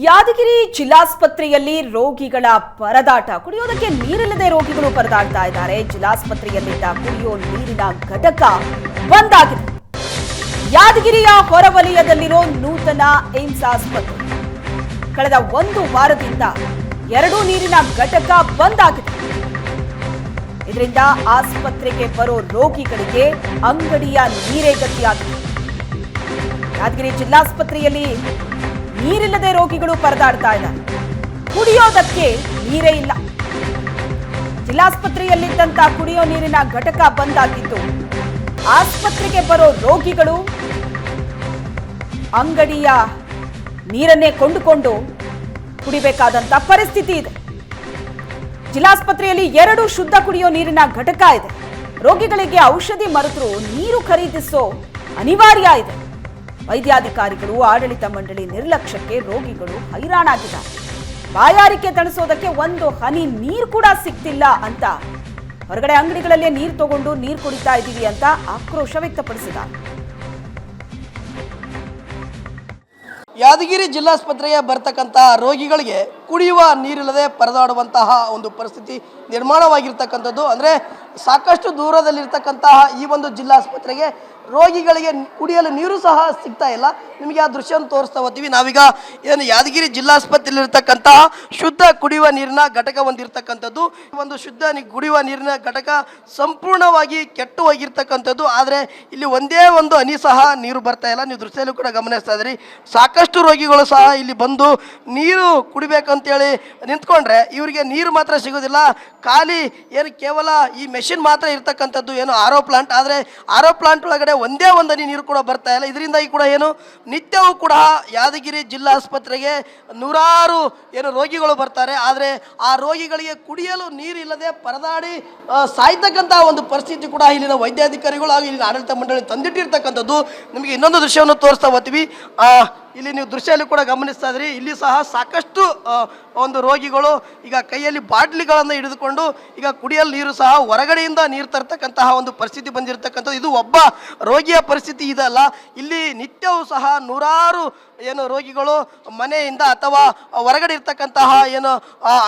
ಯಾದಗಿರಿ ಜಿಲ್ಲಾಸ್ಪತ್ರೆಯಲ್ಲಿ ರೋಗಿಗಳ ಪರದಾಟ. ಕುಡಿಯೋದಕ್ಕೆ ನೀರಿಲ್ಲದೆ ರೋಗಿಗಳು ಪರದಾಡ್ತಾ ಇದ್ದಾರೆ. ಜಿಲ್ಲಾಸ್ಪತ್ರೆಯಲ್ಲಿದ್ದ ಕುಡಿಯೋ ನೀರಿನ ಘಟಕ ಬಂದ್ ಆಗಿದೆ. ಯಾದಗಿರಿಯ ಹೊರವಲಯದಲ್ಲಿರೋ ನೂತನ ಏಮ್ಸ್ ಆಸ್ಪತ್ರೆ ಕಳೆದ ಒಂದು ವಾರದಿಂದ 2 ನೀರಿನ ಘಟಕ ಬಂದ್ ಆಗಿದೆ. ಇದರಿಂದ ಆಸ್ಪತ್ರೆಗೆ ಬರೋ ರೋಗಿಗಳಿಗೆ ಅಂಗಡಿಯ ನೀರೇ ಗತಿಯಾಗಿದೆ. ಯಾದಗಿರಿ ಜಿಲ್ಲಾಸ್ಪತ್ರೆಯಲ್ಲಿ ನೀರಿಲ್ಲದೆ ರೋಗಿಗಳು ಪರದಾಡ್ತಾ ಇದ್ದಾರೆ. ಕುಡಿಯೋದಕ್ಕೆ ನೀರೇ ಇಲ್ಲ. ಜಿಲ್ಲಾಸ್ಪತ್ರೆಯಲ್ಲಿದ್ದಂತ ಕುಡಿಯೋ ನೀರಿನ ಘಟಕ ಬಂದ್ ಆಗಿದ್ದು ಆಸ್ಪತ್ರೆಗೆ ಬರೋ ರೋಗಿಗಳು ಅಂಗಡಿಯ ನೀರನ್ನೇ ಕೊಂಡುಕೊಂಡು ಕುಡಿಬೇಕಾದಂತ ಪರಿಸ್ಥಿತಿ ಇದೆ. ಜಿಲ್ಲಾಸ್ಪತ್ರೆಯಲ್ಲಿ 2 ಶುದ್ಧ ಕುಡಿಯೋ ನೀರಿನ ಘಟಕ ಇದೆ. ರೋಗಿಗಳಿಗೆ ಔಷಧಿ ಮರೆತರೂ ನೀರು ಖರೀದಿಸೋ ಅನಿವಾರ್ಯ ಇದೆ. ವೈದ್ಯಾಧಿಕಾರಿಗಳು ಆಡಳಿತ ಮಂಡಳಿ ನಿರ್ಲಕ್ಷ್ಯಕ್ಕೆ ರೋಗಿಗಳು ಹೈರಾಣಾಗಿದ್ದಾರೆ. ಬಾಯಾರಿಕೆ ತಣಿಸೋದಕ್ಕೆ ಒಂದು ಹನಿ ನೀರು ಕೂಡ ಸಿಗ್ತಿಲ್ಲ ಅಂತ ಹೊರಗಡೆ ಅಂಗಡಿಗಳಲ್ಲೇ ನೀರು ತಗೊಂಡು ನೀರು ಕುಡಿತಾ ಇದ್ದೀವಿ ಅಂತ ಆಕ್ರೋಶ ವ್ಯಕ್ತಪಡಿಸಿದ್ದಾರೆ. ಯಾದಗಿರಿ ಜಿಲ್ಲಾಸ್ಪತ್ರೆಗೆ ಬರ್ತಕ್ಕಂತಹ ರೋಗಿಗಳಿಗೆ ಕುಡಿಯುವ ನೀರಿಲ್ಲದೆ ಪರದಾಡುವಂತಹ ಒಂದು ಪರಿಸ್ಥಿತಿ ನಿರ್ಮಾಣವಾಗಿರ್ತಕ್ಕಂಥದ್ದು. ಅಂದರೆ ಸಾಕಷ್ಟು ದೂರದಲ್ಲಿರ್ತಕ್ಕಂತಹ ಈ ಒಂದು ಜಿಲ್ಲಾಸ್ಪತ್ರೆಗೆ ರೋಗಿಗಳಿಗೆ ಕುಡಿಯಲು ನೀರು ಸಹ ಸಿಗ್ತಾ ಇಲ್ಲ. ನಿಮಗೆ ಆ ದೃಶ್ಯವನ್ನು ತೋರಿಸ್ತಾ ಹೋಗ್ತೀವಿ. ನಾವೀಗ ಏನು ಯಾದಗಿರಿ ಜಿಲ್ಲಾಸ್ಪತ್ರೆಯಲ್ಲಿರ್ತಕ್ಕಂತಹ ಶುದ್ಧ ಕುಡಿಯುವ ನೀರಿನ ಘಟಕ ಹೊಂದಿರತಕ್ಕಂಥದ್ದು. ಒಂದು ಶುದ್ಧ ಕುಡಿಯುವ ನೀರಿನ ಘಟಕ ಸಂಪೂರ್ಣವಾಗಿ ಕೆಟ್ಟು ಹೋಗಿರ್ತಕ್ಕಂಥದ್ದು. ಆದರೆ ಇಲ್ಲಿ ಒಂದೇ ಒಂದು ಹನಿ ಸಹ ನೀರು ಬರ್ತಾ ಇಲ್ಲ. ನೀವು ದೃಶ್ಯದಲ್ಲೂ ಕೂಡ ಗಮನಿಸ್ತಾ ಇದ್ರಿ. ಸಾಕಷ್ಟು ರೋಗಿಗಳು ಸಹ ಇಲ್ಲಿ ಬಂದು ನೀರು ಕುಡಿಬೇಕಂತೇಳಿ ನಿಂತ್ಕೊಂಡ್ರೆ ಇವರಿಗೆ ನೀರು ಮಾತ್ರ ಸಿಗೋದಿಲ್ಲ. ಖಾಲಿ ಏನು ಕೇವಲ ಈ ಮೆಷಿನ್ ಮಾತ್ರ ಇರ್ತಕ್ಕಂಥದ್ದು ಏನು ಆರೋ ಪ್ಲಾಂಟ್. ಆದರೆ ಆರೋ ಪ್ಲಾಂಟ್ ಒಳಗಡೆ ಒಂದೇ ಒಂದು ಹನಿ ನೀರು ಕೂಡ ಬರ್ತಾ ಇಲ್ಲ. ಇದರಿಂದಾಗಿ ಕೂಡ ಏನು ನಿತ್ಯವೂ ಕೂಡ ಯಾದಗಿರಿ ಜಿಲ್ಲಾಸ್ಪತ್ರೆಗೆ ನೂರಾರು ಏನು ರೋಗಿಗಳು ಬರ್ತಾರೆ. ಆದರೆ ಆ ರೋಗಿಗಳಿಗೆ ಕುಡಿಯಲು ನೀರಿಲ್ಲದೆ ಪರದಾಡಿ ಸಾಯ್ತಕ್ಕಂತಹ ಒಂದು ಪರಿಸ್ಥಿತಿ ಕೂಡ ಇಲ್ಲಿನ ವೈದ್ಯಾಧಿಕಾರಿಗಳು ಹಾಗೂ ಇಲ್ಲಿನ ಆಡಳಿತ ಮಂಡಳಿ ತಂದಿಟ್ಟಿರ್ತಕ್ಕಂಥದ್ದು. ನಿಮಗೆ ಇನ್ನೊಂದು ದೃಶ್ಯವನ್ನು ತೋರಿಸ್ತಾ ಹೋಗ್ತೀವಿ. ಇಲ್ಲಿ ನೀವು ದೃಶ್ಯದಲ್ಲಿ ಕೂಡ ಗಮನಿಸ್ತಾ ಇದ್ರಿ. ಇಲ್ಲಿ ಸಹ ಸಾಕಷ್ಟು ಒಂದು ರೋಗಿಗಳು ಈಗ ಕೈಯಲ್ಲಿ ಬಾಟ್ಲಿಗಳನ್ನು ಹಿಡಿದುಕೊಂಡು ಈಗ ಕುಡಿಯಲು ನೀರು ಸಹ ಹೊರಗಡೆಯಿಂದ ನೀರು ತರ್ತಕ್ಕಂತಹ ಒಂದು ಪರಿಸ್ಥಿತಿ ಬಂದಿರತಕ್ಕಂಥದ್ದು. ಇದು ಒಬ್ಬ ರೋಗಿಯ ಪರಿಸ್ಥಿತಿ ಇದಲ್ಲ. ಇಲ್ಲಿ ನಿತ್ಯವೂ ಸಹ ನೂರಾರು ಏನು ರೋಗಿಗಳು ಮನೆಯಿಂದ ಅಥವಾ ಹೊರಗಡೆ ಇರ್ತಕ್ಕಂತಹ ಏನು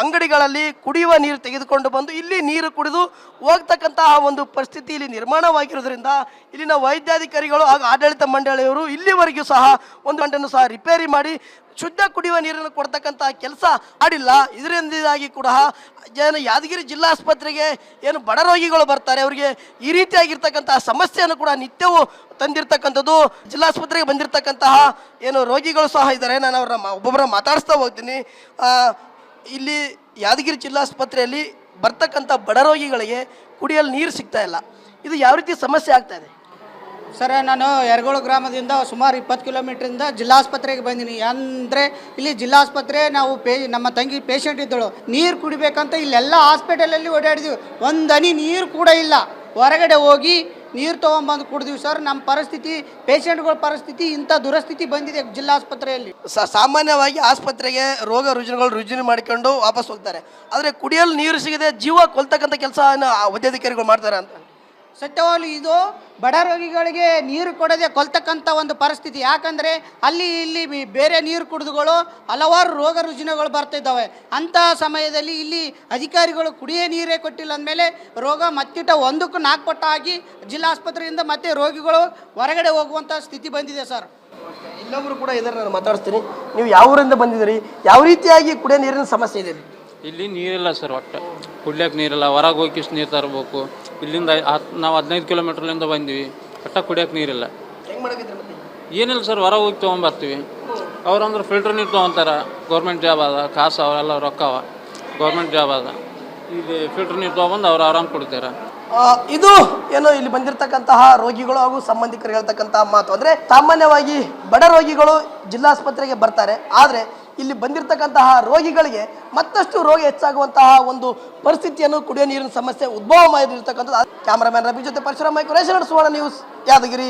ಅಂಗಡಿಗಳಲ್ಲಿ ಕುಡಿಯುವ ನೀರು ತೆಗೆದುಕೊಂಡು ಬಂದು ಇಲ್ಲಿ ನೀರು ಕುಡಿದು ಹೋಗ್ತಕ್ಕಂತಹ ಒಂದು ಪರಿಸ್ಥಿತಿ ಇಲ್ಲಿ ನಿರ್ಮಾಣವಾಗಿರೋದ್ರಿಂದ ಇಲ್ಲಿನ ವೈದ್ಯಾಧಿಕಾರಿಗಳು ಹಾಗೂ ಆಡಳಿತ ಮಂಡಳಿಯವರು ಇಲ್ಲಿವರೆಗೂ ಸಹ ಒಂದು ಗಂಟೆಯನ್ನು ಸಹ ರಿಪೇರಿ ಮಾಡಿ ಶುದ್ಧ ಕುಡಿಯುವ ನೀರನ್ನು ಕೊಡ್ತಕ್ಕಂತಹ ಕೆಲಸ ಮಾಡಿಲ್ಲ. ಇದರಿಂದಾಗಿ ಕೂಡ ಏನು ಯಾದಗಿರಿ ಜಿಲ್ಲಾಸ್ಪತ್ರೆಗೆ ಏನು ಬಡ ರೋಗಿಗಳು ಬರ್ತಾರೆ ಅವರಿಗೆ ಈ ರೀತಿಯಾಗಿರ್ತಕ್ಕಂತಹ ಸಮಸ್ಯೆಯನ್ನು ಕೂಡ ನಿತ್ಯವೂ ತಂದಿರ್ತಕ್ಕಂಥದ್ದು. ಜಿಲ್ಲಾಸ್ಪತ್ರೆಗೆ ಬಂದಿರತಕ್ಕಂತಹ ಏನು ರೋಗಿಗಳು ಸಹ ಇದ್ದಾರೆ. ನಾನು ಅವ್ರನ್ನ ಒಬ್ಬೊಬ್ಬರ ಮಾತಾಡಿಸ್ತಾ ಹೋಗ್ತೀನಿ. ಇಲ್ಲಿ ಯಾದಗಿರಿ ಜಿಲ್ಲಾಸ್ಪತ್ರೆಯಲ್ಲಿ ಬರ್ತಕ್ಕಂಥ ಬಡ ರೋಗಿಗಳಿಗೆ ಕುಡಿಯಲು ನೀರು ಸಿಗ್ತಾ ಇಲ್ಲ. ಇದು ಯಾವ ರೀತಿ ಸಮಸ್ಯೆ ಆಗ್ತಾ ಇದೆ ಸರ್? ನಾನು ಯರಗೋಳು ಗ್ರಾಮದಿಂದ ಸುಮಾರು 20 ಕಿಲೋಮೀಟ್ರಿಂದ ಜಿಲ್ಲಾಸ್ಪತ್ರೆಗೆ ಬಂದೀನಿ. ಅಂದರೆ ಇಲ್ಲಿ ಜಿಲ್ಲಾಸ್ಪತ್ರೆ ನಾವು ನಮ್ಮ ತಂಗಿ ಪೇಷಂಟ್ ಇದ್ದಳು. ನೀರು ಕುಡಿಬೇಕಂತ ಇಲ್ಲೆಲ್ಲ ಹಾಸ್ಪಿಟಲಲ್ಲಿ ಓಡಾಡಿದ್ವಿ. ಒಂದು ಹನಿ ನೀರು ಕೂಡ ಇಲ್ಲ. ಹೊರಗಡೆ ಹೋಗಿ ನೀರು ತೊಗೊಂಬಂದು ಕುಡಿದ್ವಿ ಸರ್. ನಮ್ಮ ಪರಿಸ್ಥಿತಿ, ಪೇಷಂಟ್ಗಳ ಪರಿಸ್ಥಿತಿ ಇಂಥ ದುರಸ್ಥಿತಿ ಬಂದಿದೆ ಜಿಲ್ಲಾಸ್ಪತ್ರೆಯಲ್ಲಿ. ಸಾಮಾನ್ಯವಾಗಿ ಆಸ್ಪತ್ರೆಗೆ ರೋಗ ರುಜಿನ ಮಾಡಿಕೊಂಡು ವಾಪಸ್ ಹೋಗ್ತಾರೆ. ಆದರೆ ಕುಡಿಯಲು ನೀರು ಸಿಗದೆ ಜೀವ ಕೊಲ್ತಕ್ಕಂಥ ಕೆಲಸ ವೈದ್ಯಾಧಿಕಾರಿಗಳು ಮಾಡ್ತಾರೆ ಅಂತ ಸತ್ಯವಾಗಲು ಇದು ಬಡ ರೋಗಿಗಳಿಗೆ ನೀರು ಕೊಡದೆ ಕೊಲ್ತಕ್ಕಂಥ ಒಂದು ಪರಿಸ್ಥಿತಿ. ಯಾಕಂದರೆ ಅಲ್ಲಿ ಇಲ್ಲಿ ಬೇರೆ ನೀರು ಕುಡಿದುಗಳು ಹಲವಾರು ರೋಗ ರುಜಿನಗಳು ಬರ್ತಿದ್ದಾವೆ. ಅಂಥ ಸಮಯದಲ್ಲಿ ಇಲ್ಲಿ ಅಧಿಕಾರಿಗಳು ಕುಡಿಯೋ ನೀರೇ ಕೊಟ್ಟಿಲ್ಲ ಅಂದಮೇಲೆ ರೋಗ ಮತ್ತಿಟ 1ಕ್ಕೆ 4 ಪಟ್ಟಾಗಿ ಜಿಲ್ಲಾಸ್ಪತ್ರೆಯಿಂದ ಮತ್ತೆ ರೋಗಿಗಳು ಹೊರಗಡೆ ಹೋಗುವಂಥ ಸ್ಥಿತಿ ಬಂದಿದೆ ಸರ್. ಇನ್ನೊಬ್ಬರು ಕೂಡ ಇದ್ದಾರೆ, ನಾನು ಮಾತಾಡಿಸ್ತೀನಿ. ನೀವು ಯಾವ ಊರಿಂದ ಬಂದಿದ್ದೀರಿ? ಯಾವ ರೀತಿಯಾಗಿ ಕುಡಿಯೋ ನೀರಿನ ಸಮಸ್ಯೆ ಇದೆ? ಇಲ್ಲಿ ನೀರಿಲ್ಲ ಸರ್. ಒಟ್ಟು ಕುಡ್ಲಿಕ್ಕೆ ನೀರಿಲ್ಲ. ಹೊರಗೆ ಹೋಗಿ ನೀರು ತರಬೇಕು. ಇಲ್ಲಿಂದ ನಾವು 15 ಕಿಲೋಮೀಟ್ರ್ಲಿಂದ ಬಂದ್ವಿ. ಒಟ್ಟ ಕುಡಿಯೋಕೆ ನೀರಿಲ್ಲ. ಹೆಂಗೆ ಮಾಡಬೇಕಿದ್ರೆ ಮತ್ತೆ ಏನಿಲ್ಲ ಸರ್, ಹೊರಗೆ ಹೋಗಿ ತೊಗೊಂಬರ್ತೀವಿ. ಅವ್ರಂದ್ರೆ ಫಿಲ್ಟ್ರ್ ನೀರು ತೊಗೊತಾರೆ. ಗೌರ್ಮೆಂಟ್ ಜಾಬ್ ಅದ, ಕಾಸು ಅವರೆಲ್ಲ ರೊಕ್ಕವ, ಗೌರ್ಮೆಂಟ್ ಜಾಬ್ ಅದ. ಇಲ್ಲಿ ಫಿಲ್ಟ್ರ್ ನೀರು ತೊಗೊಂಬಂದು ಅವ್ರು ಆರಾಮ್ ಕೊಡ್ತಾರೆ. ಇದು ಏನು ಇಲ್ಲಿ ಬಂದಿರತಕ್ಕಂತಹ ರೋಗಿಗಳು ಹಾಗೂ ಸಂಬಂಧಿಕರು ಹೇಳ್ತಕ್ಕಂತಹ ಮಾತು. ಅಂದರೆ ಸಾಮಾನ್ಯವಾಗಿ ಬಡ ರೋಗಿಗಳು ಜಿಲ್ಲಾಸ್ಪತ್ರೆಗೆ ಬರ್ತಾರೆ. ಆದರೆ ಇಲ್ಲಿ ಬಂದಿರತಕ್ಕಂತಹ ರೋಗಿಗಳಿಗೆ ಮತ್ತಷ್ಟು ರೋಗ ಹೆಚ್ಚಾಗುವಂತಹ ಒಂದು ಪರಿಸ್ಥಿತಿಯನ್ನು ಕುಡಿಯೋ ನೀರಿನ ಸಮಸ್ಯೆ ಉದ್ಭವ ಮಾಡಿರ್ತಕ್ಕಂಥದ್ದು. ಕ್ಯಾಮರಾಮ್ಯಾನ್ ರವಿ ಜೊತೆ ಪರಶುರಾಮ್ ರೇಷನ್ ಸುವರ್ಣ ನ್ಯೂಸ್, ಯಾದಗಿರಿ.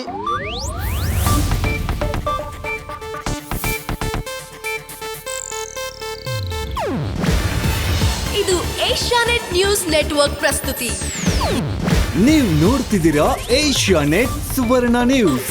ಇದು ಏಷ್ಯಾನೆಟ್ ನ್ಯೂಸ್ ನೆಟ್ವರ್ಕ್ ಪ್ರಸ್ತುತಿ. ನೀವು ನೋಡ್ತಿದ್ದೀರಾ ಏಷ್ಯಾನೆಟ್ ಸುವರ್ಣ ನ್ಯೂಸ್.